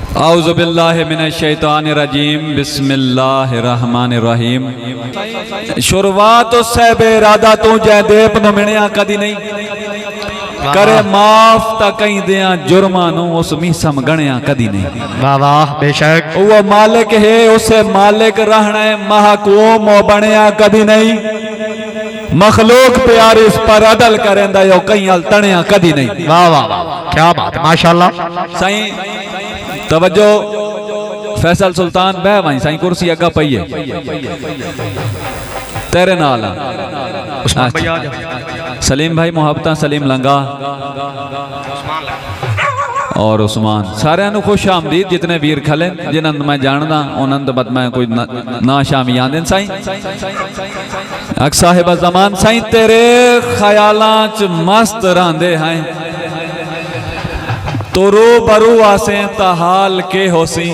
औज़ु बिल्लाहि मिनश शैतानिर रजीम बिस्मिल्लाहिर रहमानिर रहीम। शुरुआत उससे बेरादा तू जयदेव न मिलिया कदी नहीं करे माफ ता कहीं दिया जुर्मानू उस मीसम गणिया कदी नहीं। वाह वाह बेशक वो मालिक है उसे मालिक रहना महकूम वो बनया कदी नहीं। मखलूक प्यार इस पर अदल करेंदा यो कहीं अल तणिया कदी नहीं। वाह वाह वाह क्या बात माशाल्लाह। साईं तवज्जो फैसल सुल्तान बह वहीं साईं कुर्सी अगा पई है तेरे नाल सलीम भाई मुहब्बत सलीम लंगा और उस्मान सारे खुश आमदीद जितने वीर खले जिन्होंने मैं जानदा उन्होंने बद मैं कोई ना शामी आंदे साईं अक साहिब जमान साईं तेरे ख्यालां च मस्त रहंदे हैं तो रो बरू आसे तहाल के होसी।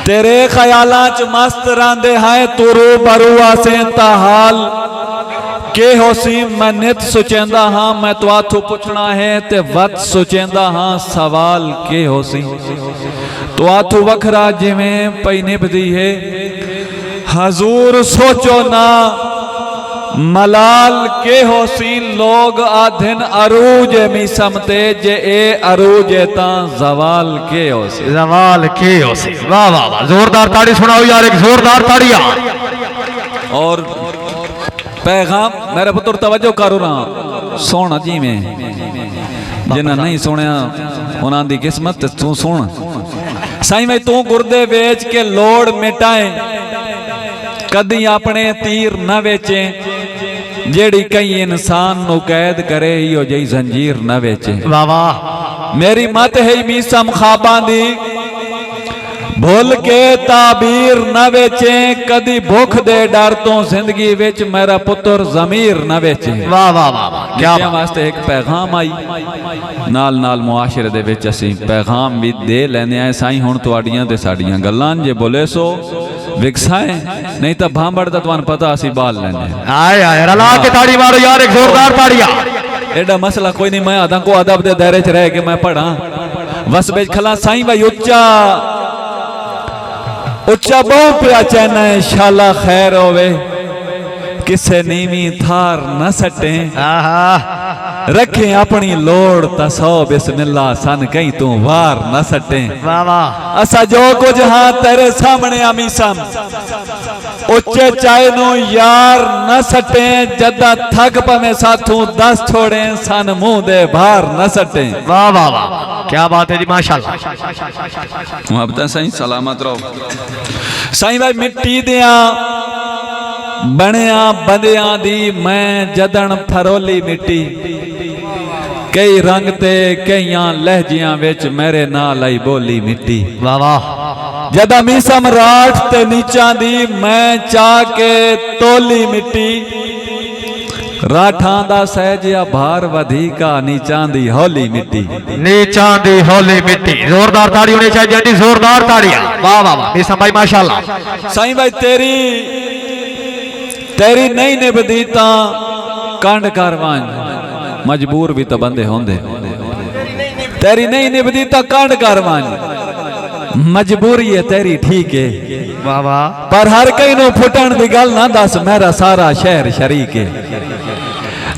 तेरे ख्यालां च मस्त रहंदे हैं तो रो बरू आसे तहाल के होसी। मैं नित सोचेंदा हाँ मैं तो आथू पुछना है ते वत सोचेंदा हाँ सवाल के होसी। तो आथू वखरा जिवें पई निभदी है हजूर सोचो ना मलाल के होसी। लोग आधन अरूज मिसमते जे ए अरूज ता जवाल के होसी। जवाल के होसी वाह वाह वाह जोरदार ताड़ी सुनाओ यार एक जोरदार ताड़ियां। और पैगाम मेरे पुत्र तवज्जो करो ना सुन जी में जिन्हें नहीं सुनिया उन्हां दी किस्मत तू सुन। साईं भाई तू गुर्दे बेच के लोड़ मिटाए कदी अपने तीर न वेचे जेड़ी कई इंसान नु कैद करे यो जई जंजीर न वेचे। वाह वाह मेरी मत है मीसम खाबां दी भूल के ताबीर न वेचे कदी भूख दे डर तो जिंदगी विच मेरा पुत्र जमीर न वेचे। वाह वाह वाह क्या वास्ते एक पैगाम आई नाल नाल मुआशरे दे विच असी पैगाम भी दे लैंदे आए साईं हुण तुहाडियां ते साडियां गल्लां जे बोले सो विकसाए नहीं तो भांबड़ दा तुहानू पता असी बाल लेने आए आए रला के ताड़ी मारो यार एक जोरदार ताड़ियां। एडा मसला कोई नहीं मैं आदा को अदब दे दायरे च रह के मैं पढ़ा बस बेच खला साईं भाई उच्चा उच्चा बहु पिया चैन शाला खैर होवे किसे नीवी थार न सटे रखे अपनी लोड़ ता सौ बिस्मिल्लाह सन कहीं तू वार न सटे। वाह वाह असा जो कुछ हाँ तेरे सामने आमी सम उच्चे चाहे नो यार न सटे जदा थक पवे साथू दस छोड़े सन मुंह दे भार न सटे। वाह वाह वाह क्या बात है जी माशाल्लाह। मुहब्बत साईं सलामत रहो। साईं भाई मिट्टी दिया बनया बंदियां दी मैं जदन फरोली मिट्टी कई रंग ते कईयां लहजियां विच मेरे नाल आई बोली मिट्टी। वाह वाह जदा मीसम राठ ते नीचां दी मैं चा के तोली मिट्टी राठां दा सहजिया भार वधिका नीचां दी हौली मिट्टी। नीचां दी हौली मिट्टी जोरदार ताड़ी होनी चाहिए जी जोरदार ताड़ियां। वाह वाह वाह मीसम भाई माशाल्लाह। साईं भाई तेरी नहीं निभदी ता कंड करवां मजबूर भी तो बंदे होंदे तेरी नहीं निभदी ता कंड करवां मजबूरी है तेरी ठीक है। वाह वाह पर हर कई नो फुटन दी गल ना दस मेरा सारा शहर शरीक है।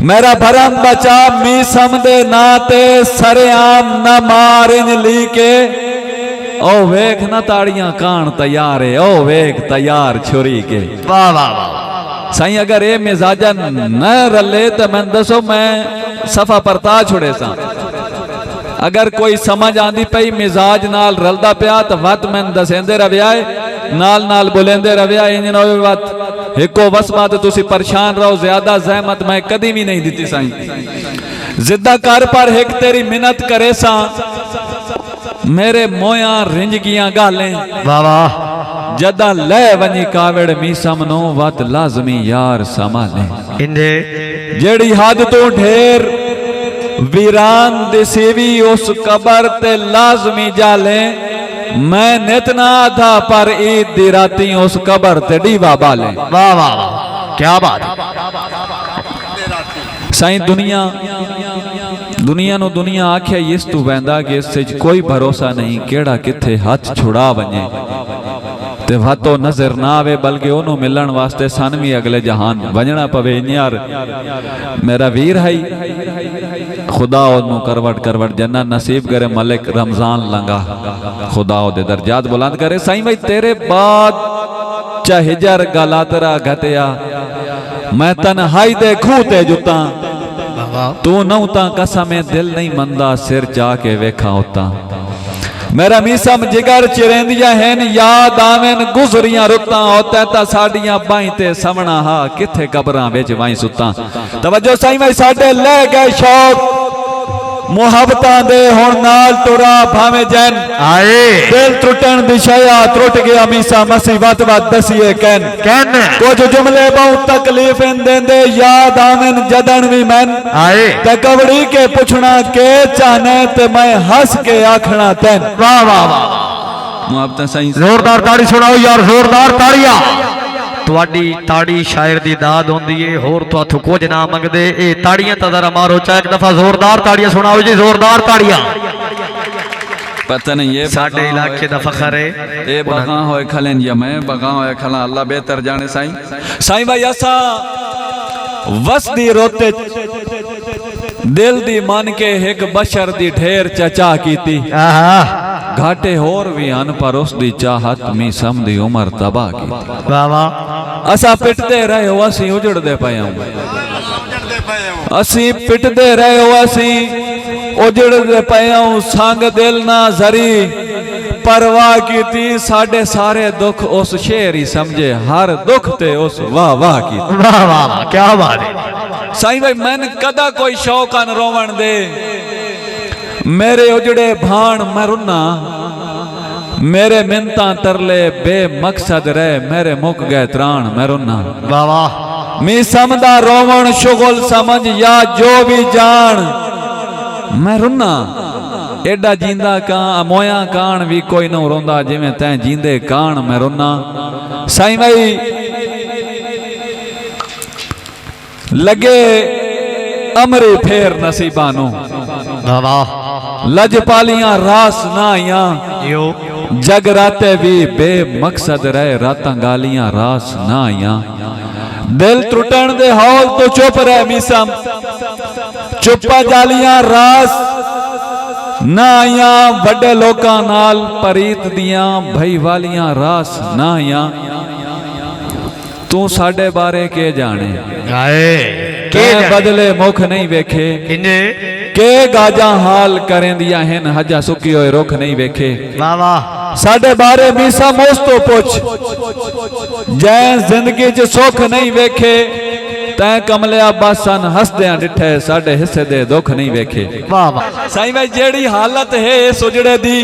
मेरा भरम बचा मी समदे नाते सरेआम न मारिन ली के ओ वेख न ताड़ियां कान तैयार है ओ वेख तैयार छुरी के। वाह वाह वाह साईं अगर ये मिजाजा न रले तो मैं दसो मैं सफा परता छुड़े सा। अगर कोई समझ आंदी पई मिजाज नाल रलदा पिया तो वत मैं दसेंदे रव्या नाल नाल बुलेंदे रव्या इंजन होवे वत एको वसमा तो तुसी परेशान रहो ज्यादा जहमत मैं कदी भी नहीं दी साईं। जिद्दा कर पर एक तेरी मिन्नत करे सा मेरे मोया रिंज गियां गालें। वाह वाह जदा ले वनी कावड़ मी समनो वत लाजमी यार संभाले इंदे जेड़ी हद तो ढेर वीरान दिसेवी उस कबर ते लाजमी जाले मैं नितना था पर ईद दी राती उस कबर ते डीवा बाले। वाह वाह वाह क्या बात। साईं दुनिया दुनिया नु दुनिया आख्या इस तू वैंदा कि इस कोई भरोसा नहीं, केड़ा किथे हाथ छुड़ा वने ते वातो नजर ना आवे, बल्कि ओनू मिलन वास्ते सन भी अगले जहान वजना पवे। यार मेरा वीर है, खुदा ओनू करवट करवट जन्ना नसीब करे, मलिक रमजान लंगा खुदा ओदे दर्जात बुलंद करे। साईं भाई तेरे बाद चहिजर गलातरा घटिया, मैं तन्हाई दे खूह ते जुता, तू नौता कसमें दिल नहीं मंदा, सिर जाके वेखा होता। मेरा मीसम जिगर चिरेंदिया हैं, याद आवेन गुजरियां रुतां, होता ता साडियां बाई ते समना हा, किथे कबरां विच वाई सुता। तवज्जो साईं भाई साडे ले गए शौक मुहब्बतां दे, हुण नाल टुरा भावे जैन आए दिल टुटण दी शया, टुट गया मीसा मसी वत वत दसिए कैन कुछ जुमले बहुत तकलीफ देंदे, याद आवेन जदन भी मैन आए ते कवड़ी के पुछना के चाहने, ते मैं हंस के आखना तैन। वाह वाह वाह, मुहब्बत सही जोरदार ताड़ी सुनाओ यार, जोरदार ताड़ियां। ਤੁਹਾਡੀ ਤਾੜੀ ਸ਼ਾਇਰ ਦੀ ਦਾਦ ਹੁੰਦੀ ਏ, ਹੋਰ ਤੁਹਾਥੋਂ ਕੁਝ ਨਾ ਮੰਗਦੇ। ਇਹ ਤਾੜੀਆਂ ਤਾਂ ਜ਼ਰਾ ਮਾਰੋ, ਚਾਹ ਇੱਕ ਦਫਾ ਜ਼ੋਰਦਾਰ ਤਾੜੀਆਂ ਸੁਣਾਓ ਜੀ, ਜ਼ੋਰਦਾਰ ਤਾੜੀਆਂ। पता नहीं ये ਸਾਡੇ ਇਲਾਕੇ ਦਾ ਫਖਰ है, ये बगा होए खलेन या मैं बगा होए खला, अल्लाह बेहतर जाने। साईं साईं भाई असा वसदी रोते दिल दी मन के एक बशर दी ढेर चचा कीती, घाटे होर भी अन पर उस दी चाहत मी सम दी उमर तबाह की। वाह वाह, असा पिटते रहे हो, असी उजड़ते पे असी पिटते रहे हो, असी उजड़ते पे संग दिल ना जरी परवाह की, साडे सारे दुख उस शेर ही समझे, हर दुख ते उस वाह वाह की। वाह वाह वाह, क्या बात है। साईं भाई मैंने कदा कोई शौक न रोवण दे, मेरे उजड़े भाण मैं रुना, मेरे मिन्ता तरले बेमकसद रहे, मेरे मुक गए त्राण मैं रुना। वाह वाह, मी समदा रोवण शुगल समझ या जो भी जान मैं रुना, एडा जींदा कान मोया कान भी कोई न रोंदा, जिवें तैं जींदे कान मैं रुना। साईं भाई लगे अमरी फेर नसीबानू, वाह वाह, लजपालियां रास ना आइया, यो जगराते भी बेमकसद रहे, रातां गालियां रास ना आइया। दिल टुटण दे हौल तो चुप रह मीसम, चुप्पा जालियां रास ना आइया, बड़े लोकां नाल परीत दियां भई वालियां रास ना आइया। तू साडे बारे के जाने, के बदले मुख नहीं वेखे, के गाजा हाल करें दिया हैं, हजा सुकी होए रुख नहीं वेखे। वाह वाह, साडे बारे मीसा मोस तो पुछ, जै जिंदगी च सुख नहीं वेखे, तैं कमलिया बासन हसदियां डिठे, साडे हिस्से दे दुख नहीं वेखे। वाह वाह, साईं भाई जेड़ी हालत है सुजड़े दी,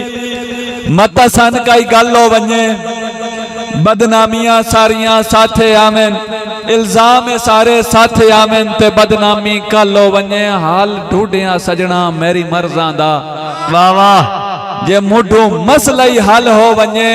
मत सन काई गल हो वने, बदनामियां सारियां साथे आवेन, इल्जाम सारे साथे आवेन, ते बदनामी कल हो वने, हाल ढूंढिया सजना मेरी मर्जां दा। वाह वाह, जे मुढू मसला ही हल हो वने,